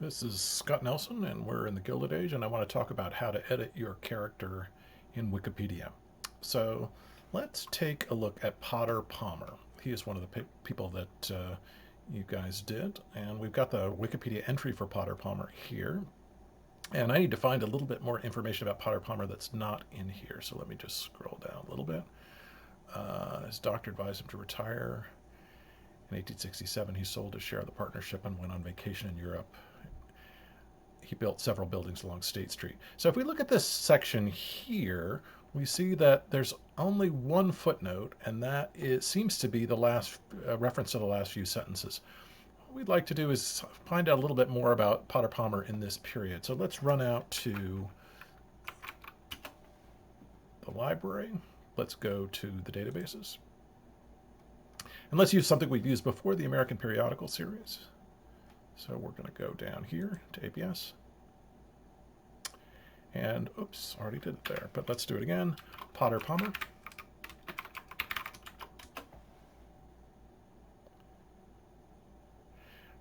This is Scott Nelson, and we're in the Gilded Age, and I want to talk about how to edit your character in Wikipedia. So let's take a look at Potter Palmer. He is one of the people that you guys did, and we've got the Wikipedia entry for Potter Palmer here. And I need to find a little bit more information about Potter Palmer that's not in here. So let me just scroll down a little bit. His doctor advised him to retire. In 1867, he sold his share of the partnership and went on vacation in Europe. He built several buildings along State Street. So if we look at this section here, we see that there's only one footnote, and that seems to be the last reference to the last few sentences. What we'd like to do is find out a little bit more about Potter Palmer in this period. So let's run out to the library. Let's go to the databases. And let's use something we've used before, the American Periodical Series. So we're going to go down here to APS. And, oops, already did it there, but let's do it again. Potter Palmer.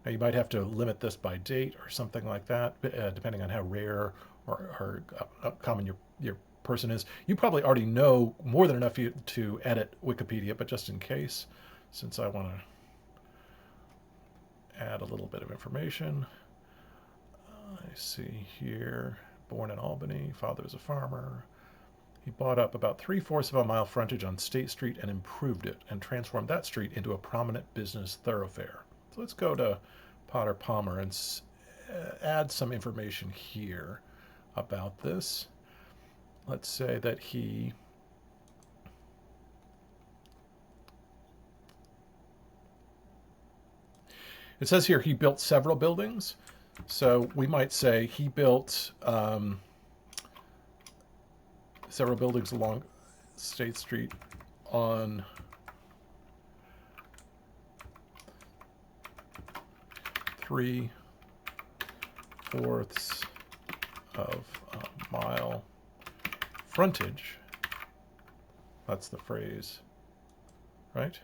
Now you might have to limit this by date or something like that, depending on how rare or common your person is. You probably already know more than enough to edit Wikipedia, but just in case, since I want to add a little bit of information. I see here, born in Albany, father was a farmer. He bought up about 3/4 of a mile frontage on State Street and improved it and transformed that street into a prominent business thoroughfare. So let's go to Potter Palmer and add some information here about this. Let's say that it says here he built several buildings. So we might say he built several buildings along State Street on three-fourths of a mile frontage. That's the phrase, right?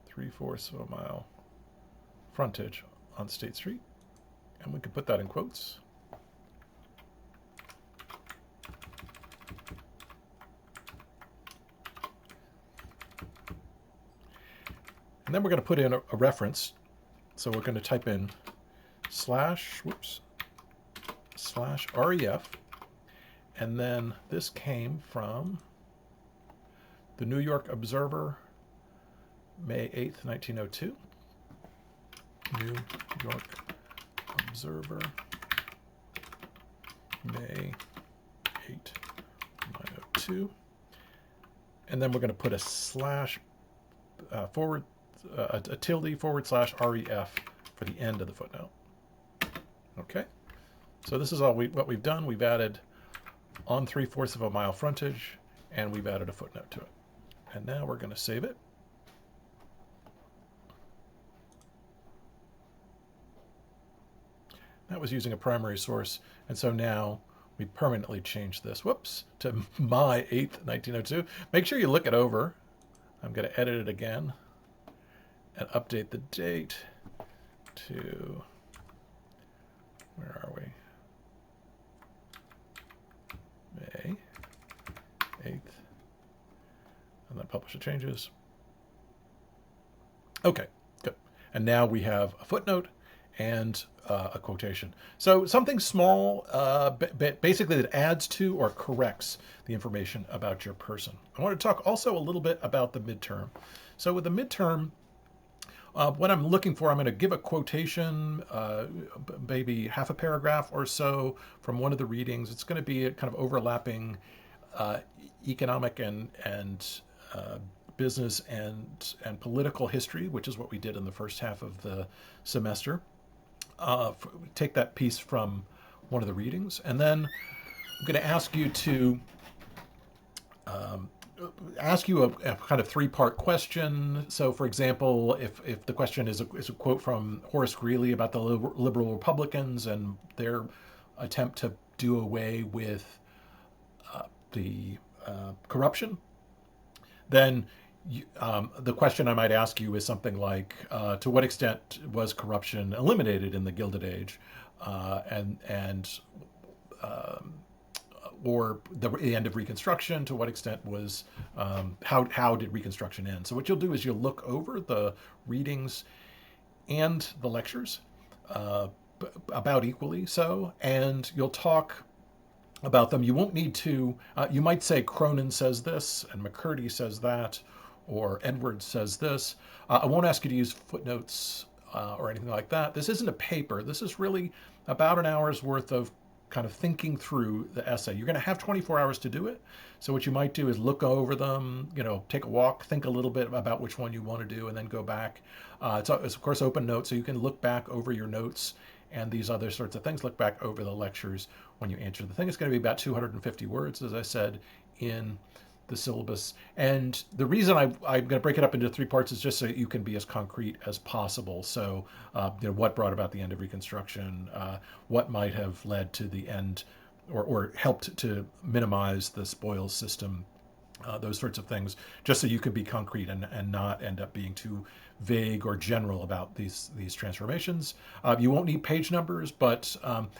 3/4 of a mile frontage on State Street. And we can put that in quotes. And then we're going to put in a reference. So we're going to type in /ref. And then this came from the New York Observer, May 8th, 1902. New York Observer, May 8, 1902. And then we're going to put a slash forward, a tilde /ref for the end of the footnote. Okay, so this is what we've done. We've added on 3/4 of a mile frontage, and we've added a footnote to it. And now we're going to save it. That was using a primary source, and so now we permanently changed this, to May 8th, 1902. Make sure you look it over. I'm going to edit it again and update the date to, where are we? May 8th. And then publish the changes. Okay, good. And now we have a footnote and a quotation. So something small, basically that adds to or corrects the information about your person. I want to talk also a little bit about the midterm. So with the midterm, what I'm looking for, I'm going to give a quotation, maybe half a paragraph or so from one of the readings. It's going to be a kind of overlapping economic and business and political history, which is what we did in the first half of the semester. Take that piece from one of the readings, and then I'm going to ask you to ask you a kind of three-part question. So, for example, if the question is a quote from Horace Greeley about the liberal Republicans and their attempt to do away with the corruption, then the question I might ask you is something like, to what extent was corruption eliminated in the Gilded Age, and or the end of Reconstruction? To what extent was how did Reconstruction end? So what you'll do is you'll look over the readings and the lectures, uh, about equally so, and you'll talk about them. You won't need to. You might say Cronin says this and McCurdy says that, or Edwards says this. I won't ask you to use footnotes or anything like that. This isn't a paper. This is really about an hour's worth of kind of thinking through the essay. You're going to have 24 hours to do it. So what you might do is look over them, take a walk, think a little bit about which one you want to do, and then go back. It's of course open notes, so you can look back over your notes and these other sorts of things. Look back over the lectures when you answer the thing. It's going to be about 250 words, as I said, in the syllabus. And the reason I'm going to break it up into three parts is just so you can be as concrete as possible. So, what brought about the end of Reconstruction, what might have led to the end, or helped to minimize the spoils system, those sorts of things, just so you can be concrete and not end up being too vague or general about these transformations. You won't need page numbers, but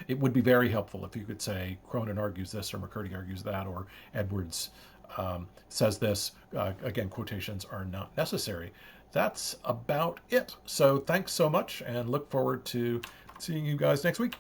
it would be very helpful if you could say Cronin argues this, or McCurdy argues that, or Edwards says this. Again, quotations are not necessary. That's about it. So thanks so much, and look forward to seeing you guys next week.